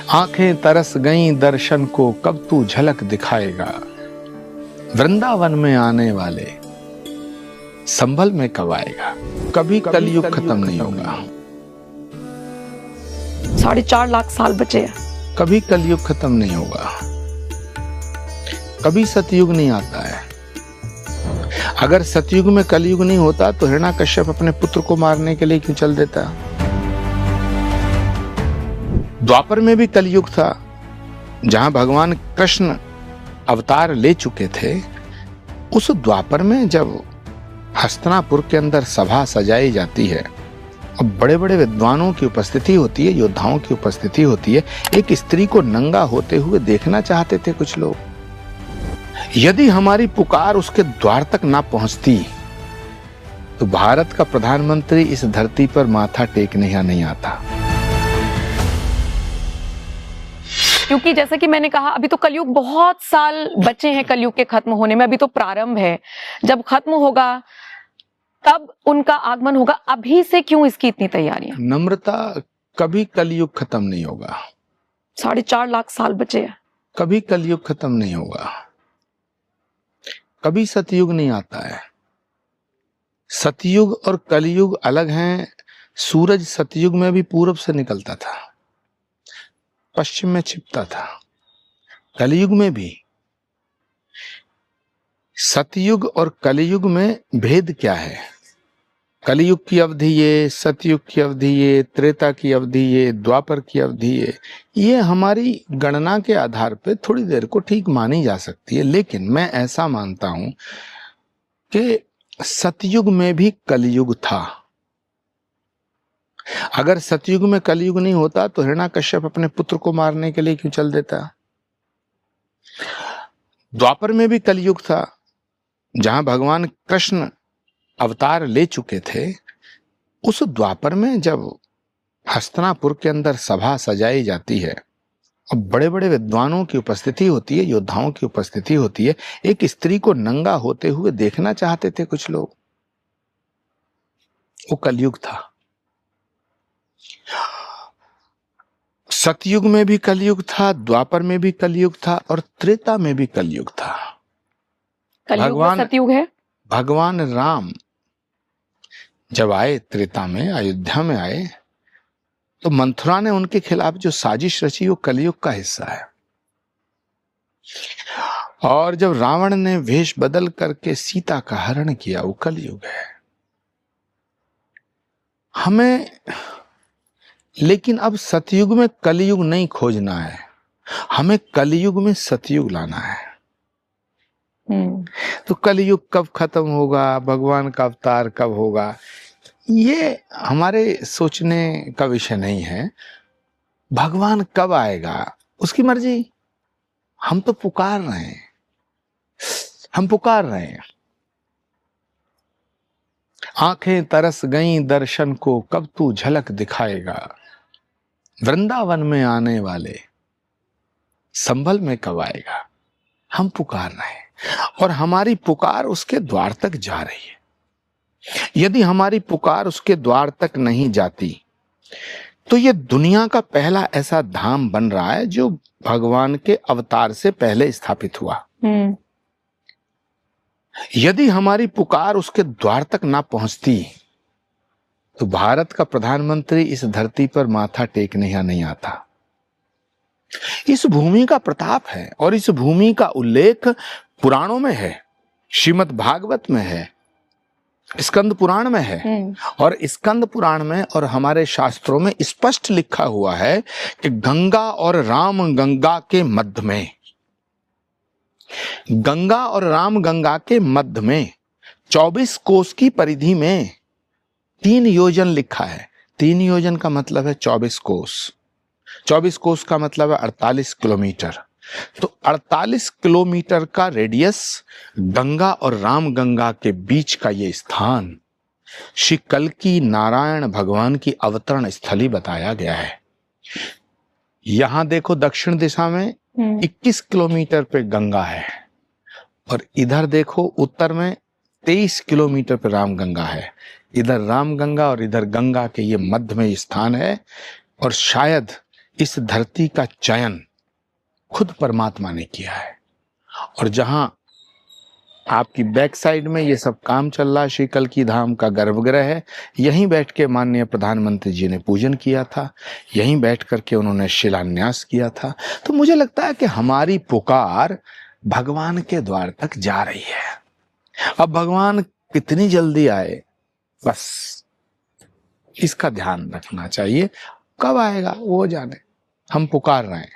आंखें तरस गईं दर्शन को, कब तू झलक दिखाएगा। वृंदावन में आने वाले संभल में कब आएगा। कभी कलयुग खत्म नहीं होगा। 4.5 लाख साल बचे हैं। कभी कलयुग खत्म नहीं होगा। कभी सतयुग नहीं आता है। अगर सतयुग में कलयुग नहीं होता तो हिरण्याकश्यप अपने पुत्र को मारने के लिए क्यों चल देता। द्वापर में भी कलयुग था, जहां भगवान कृष्ण अवतार ले चुके थे। उस द्वापर में जब हस्तिनापुर के अंदर सभा सजाई जाती है और बड़े बड़े विद्वानों की उपस्थिति होती है, योद्धाओं की उपस्थिति होती है, एक स्त्री को नंगा होते हुए देखना चाहते थे कुछ लोग। यदि हमारी पुकार उसके द्वार तक ना पहुंचती तो भारत का प्रधानमंत्री इस धरती पर माथा टेकने यहाँ नहीं आता। क्योंकि जैसे कि मैंने कहा, अभी तो कलयुग बहुत साल बचे हैं कलयुग के खत्म होने में। अभी तो प्रारंभ है, जब खत्म होगा तब उनका आगमन होगा। अभी से क्यों इसकी इतनी तैयारियां। नम्रता, कभी कलयुग खत्म नहीं होगा। 4.5 लाख साल बचे हैं। कभी कलयुग खत्म नहीं होगा। कभी सतयुग नहीं आता है। सतयुग और कलयुग अलग हैं। सूरज सतयुग में भी पूरब से निकलता था, पश्चिम में छिपता था। कलयुग में भी। सतयुग और कलयुग में भेद क्या है। कलयुग की अवधि ये, सतयुग की अवधि ये, त्रेता की अवधि ये, द्वापर की अवधि ये हमारी गणना के आधार पे थोड़ी देर को ठीक मानी जा सकती है। लेकिन मैं ऐसा मानता हूं कि सतयुग में भी कलयुग था। अगर सतयुग में कलयुग नहीं होता तो हिरण्याकश्यप अपने पुत्र को मारने के लिए क्यों चल देता। द्वापर में भी कलयुग था, जहां भगवान कृष्ण अवतार ले चुके थे। उस द्वापर में जब हस्तिनापुर के अंदर सभा सजाई जाती है और बड़े बड़े विद्वानों की उपस्थिति होती है, योद्धाओं की उपस्थिति होती है, एक स्त्री को नंगा होते हुए देखना चाहते थे कुछ लोग। वो कलयुग था। सतयुग में भी कलयुग था, द्वापर में भी कलयुग था और त्रेता में भी कलयुग था। कलयुग में सतयुग है। भगवान राम जब आए त्रेता में, अयोध्या में आए, तो मंथुरा ने उनके खिलाफ जो साजिश रची वो कलयुग का हिस्सा है। और जब रावण ने वेश बदल करके सीता का हरण किया वो कलयुग है। हमें लेकिन अब सतयुग में कलयुग नहीं खोजना है, हमें कलयुग में सतयुग लाना है। तो कलयुग कब खत्म होगा, भगवान का अवतार कब होगा, ये हमारे सोचने का विषय नहीं है। भगवान कब आएगा उसकी मर्जी। हम तो पुकार रहे हैं, हम पुकार रहे हैं। आंखें तरस गईं दर्शन को, कब तू झलक दिखाएगा। वृंदावन में आने वाले संभल में कब आएगा। हम पुकार रहे हैं और हमारी पुकार उसके द्वार तक जा रही है। यदि हमारी पुकार उसके द्वार तक नहीं जाती तो ये दुनिया का पहला ऐसा धाम बन रहा है जो भगवान के अवतार से पहले स्थापित हुआ। यदि हमारी पुकार उसके द्वार तक ना पहुंचती तो भारत का प्रधानमंत्री इस धरती पर माथा टेकने यहाँ नहीं आता। इस भूमि का प्रताप है और इस भूमि का उल्लेख पुराणों में है, श्रीमद् भागवत में है, स्कंद पुराण में है। और स्कंद पुराण में और हमारे शास्त्रों में स्पष्ट लिखा हुआ है कि गंगा और राम गंगा के मध्य में, गंगा और राम गंगा के मध्य में 24 कोस की परिधि में 3 योजन लिखा है। 3 योजन का मतलब है 24 कोस। 24 कोस का मतलब है 48 किलोमीटर। तो 48 किलोमीटर का रेडियस गंगा और राम गंगा के बीच का ये स्थान श्री कल्कि नारायण भगवान की अवतरण स्थली बताया गया है। यहां देखो दक्षिण दिशा में 21 किलोमीटर पे गंगा है और इधर देखो उत्तर में 23 किलोमीटर पे राम गंगा है। इधर राम गंगा और इधर गंगा के ये मध्य में स्थान है और शायद इस धरती का चयन खुद परमात्मा ने किया है। और जहां आपकी बैक साइड में ये सब काम चल रहा है, श्री कल्की धाम का गर्भगृह है, यहीं बैठ के माननीय प्रधानमंत्री जी ने पूजन किया था, यहीं बैठ करके उन्होंने शिलान्यास किया था। तो मुझे लगता है कि हमारी पुकार भगवान के द्वार तक जा रही है। अब भगवान कितनी जल्दी आए, बस इसका ध्यान रखना चाहिए। कब आएगा वो जाने, हम पुकार रहे हैं।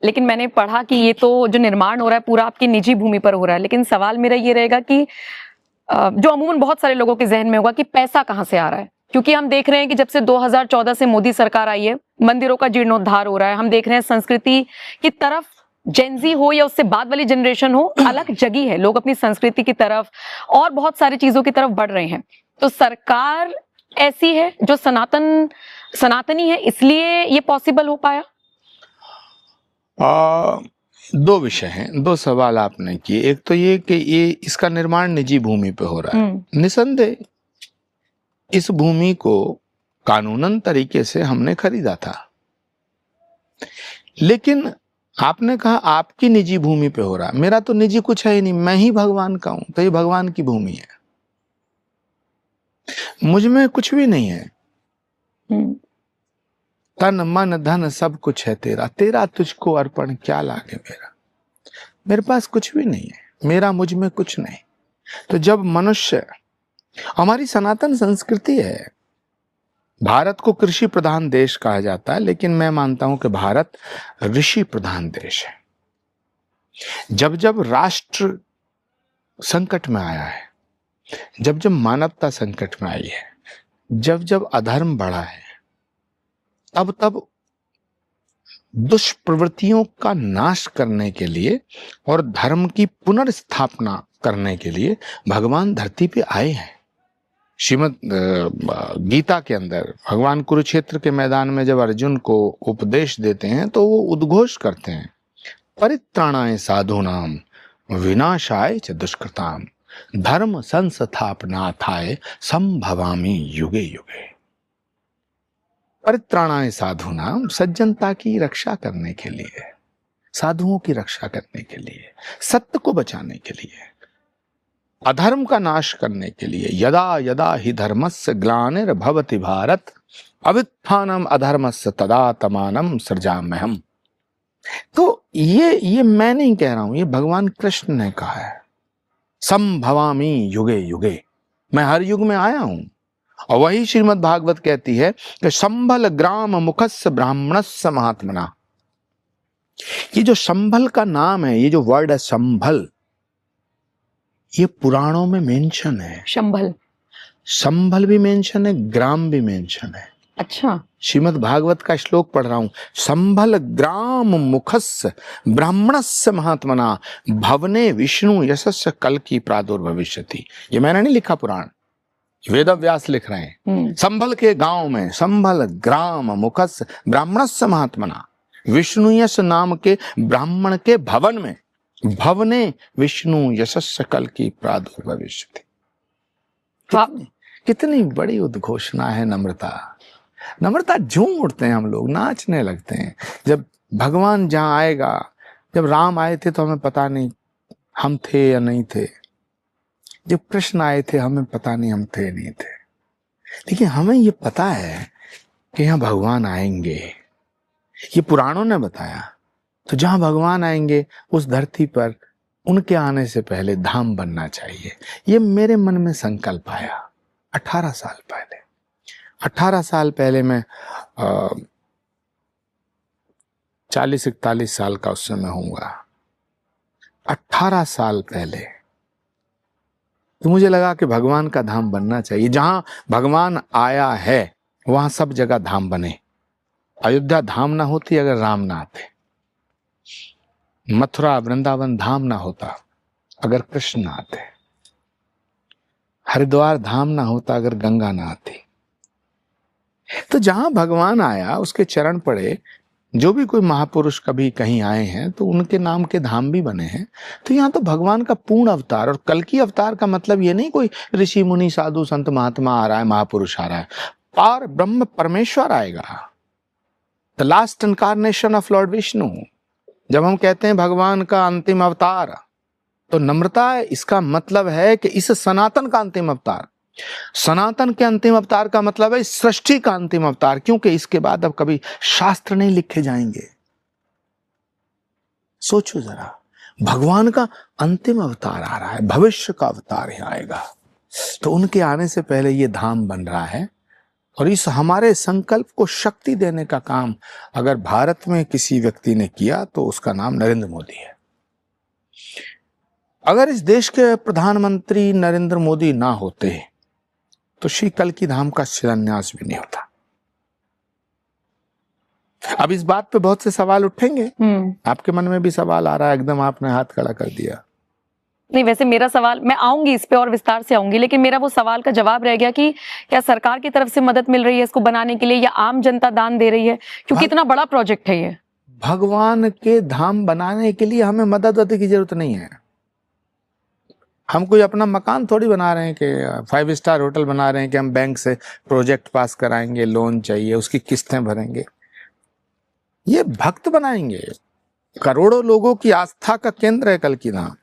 लेकिन मैंने पढ़ा कि ये तो जो निर्माण हो रहा है पूरा आपकी निजी भूमि पर हो रहा है, लेकिन सवाल मेरा ये रहेगा कि जो अमूमन बहुत सारे लोगों के जहन में होगा कि पैसा कहां से आ रहा है, क्योंकि हम देख रहे हैं कि जब से 2014 से मोदी सरकार आई है, मंदिरों का जीर्णोद्धार हो रहा है। हम देख रहे हैं संस्कृति की तरफ जेनजी हो या उससे बाद वाली जनरेशन हो, अलग जगी है, लोग अपनी संस्कृति की तरफ और बहुत सारी चीजों की तरफ बढ़ रहे हैं। तो सरकार ऐसी है जो सनातनी है, इसलिए ये पॉसिबल हो पाया। दो विषय हैं, दो सवाल आपने किए। एक तो ये कि ये इसका निर्माण निजी भूमि पे हो रहा है। निसंदेह इस भूमि को कानूनन तरीके से हमने खरीदा था, लेकिन आपने कहा आपकी निजी भूमि पे हो रहा है। मेरा तो निजी कुछ है ही नहीं, मैं ही भगवान का हूं, तो ये भगवान की भूमि है, मुझ में कुछ भी नहीं है। तन मन धन सब कुछ है तेरा, तेरा तुझको अर्पण क्या लागे मेरा। मेरे पास कुछ भी नहीं है, मेरा मुझ में कुछ नहीं। तो जब मनुष्य, हमारी सनातन संस्कृति है, भारत को कृषि प्रधान देश कहा जाता है, लेकिन मैं मानता हूं कि भारत ऋषि प्रधान देश है। जब जब राष्ट्र संकट में आया है, जब जब मानवता संकट में आई है, जब जब अधर्म बढ़ा है, तब तब दुष्प्रवृत्तियों का नाश करने के लिए और धर्म की पुनर्स्थापना करने के लिए भगवान धरती पे आए हैं। श्रीमद् गीता के अंदर भगवान कुरुक्षेत्र के मैदान में जब अर्जुन को उपदेश देते हैं तो वो उद्घोष करते हैं, परित्राणाय साधूनाम विनाशाय च दुष्कृताम धर्म संस्थापनार्थाय संभवामि युगे युगे। परित्राणाय साधूनाम, सज्जनता की रक्षा करने के लिए, साधुओं की रक्षा करने के लिए, सत्य को बचाने के लिए, अधर्म का नाश करने के लिए। यदा यदा हि धर्मस्य ग्लानिर्भवति भारत अभ्युत्थानम अधर्मस्य तदात्मानं सृजाम्यहम्। तो ये मैं नहीं कह रहा हूं, ये भगवान कृष्ण ने कहा है। संभवामि युगे युगे, मैं हर युग में आया हूं। और वही श्रीमद् भागवत कहती है कि संभल ग्राम मुखस्य ब्राह्मणस्य महात्मना। ये जो संभल का नाम है, ये जो वर्ड है संभल, ये पुराणों में मेंशन है। संभल भी मेंशन है, ग्राम भी मेंशन है। अच्छा, श्रीमद् भागवत का श्लोक पढ़ रहा हूं। संभल ग्राम मुखस्य ब्राह्मणस्य महात्मना भवने विष्णु यशस्य कल की प्रादुर्भविष्यति। ये मैंने नहीं लिखा, पुराण वेद व्यास लिख रहे हैं। संभल के गांव में, संभल ग्राम मुखस्य ब्राह्मणस्य महात्मना, विष्णु यश नाम के ब्राह्मण के भवन में, भवने विष्णु यशस्य कल की प्रादुर्भविष्यति। कितनी बड़ी उद्घोषणा है। नम्रता झूम उठते हैं हम लोग, नाचने लगते हैं। जब भगवान जहां आएगा, जब राम आए थे तो हमें पता नहीं हम थे या नहीं थे, जब कृष्ण आए थे हमें पता नहीं हम थे नहीं थे, लेकिन हमें ये पता है कि यहाँ भगवान आएंगे। ये पुराणों ने बताया। तो जहां भगवान आएंगे उस धरती पर उनके आने से पहले धाम बनना चाहिए। ये मेरे मन में संकल्प आया 18 साल पहले। 18 साल पहले मैं 40-41 साल का उस समय होऊंगा। 18 साल पहले तो मुझे लगा कि भगवान का धाम बनना चाहिए। जहां भगवान आया है वहां सब जगह धाम बने। अयोध्या धाम ना होती अगर राम ना आते, मथुरा वृंदावन धाम ना होता अगर कृष्ण ना आते, हरिद्वार धाम ना होता अगर गंगा ना आती। तो जहां भगवान आया उसके चरण पड़े, जो भी कोई महापुरुष कभी कहीं आए हैं तो उनके नाम के धाम भी बने हैं। तो यहाँ तो भगवान का पूर्ण अवतार, और कल की अवतार का मतलब ये नहीं कोई ऋषि मुनि साधु संत महात्मा आ रहा है, महापुरुष आ रहा है। पार ब्रह्म परमेश्वर आएगा। The last incarnation of Lord Vishnu. जब हम कहते हैं भगवान का अंतिम अवतार, तो नम्रता इसका मतलब है कि इस सनातन का अंतिम अवतार, सनातन के अंतिम अवतार का मतलब है इस सृष्टि का अंतिम अवतार, क्योंकि इसके बाद अब कभी शास्त्र नहीं लिखे जाएंगे। सोचो जरा, भगवान का अंतिम अवतार आ रहा है, भविष्य का अवतार ही आएगा, तो उनके आने से पहले ये धाम बन रहा है। और इस हमारे संकल्प को शक्ति देने का काम अगर भारत में किसी व्यक्ति ने किया तो उसका नाम नरेंद्र मोदी है। अगर इस देश के प्रधानमंत्री नरेंद्र मोदी ना होते तो श्री कल्कि धाम का शिलान्यास भी नहीं होता। अब इस बात पे बहुत से सवाल उठेंगे, आपके मन में भी सवाल आ रहा है, एकदम आपने हाथ खड़ा कर दिया। नहीं, वैसे मेरा सवाल, मैं आऊंगी इस पे और विस्तार से आऊंगी, लेकिन मेरा वो सवाल का जवाब रह गया कि क्या सरकार की तरफ से मदद मिल रही है इसको बनाने के लिए, या आम जनता दान दे रही है, क्योंकि इतना बड़ा प्रोजेक्ट है ये। भगवान के धाम बनाने के लिए हमें मदद की जरूरत नहीं है। हम कोई अपना मकान थोड़ी बना रहे हैं कि 5 स्टार होटल बना रहे हैं कि हम बैंक से प्रोजेक्ट पास कराएंगे, लोन चाहिए, उसकी किस्तें भरेंगे। ये भक्त बनाएंगे, करोड़ों लोगों की आस्था का केंद्र है कल्कि धाम।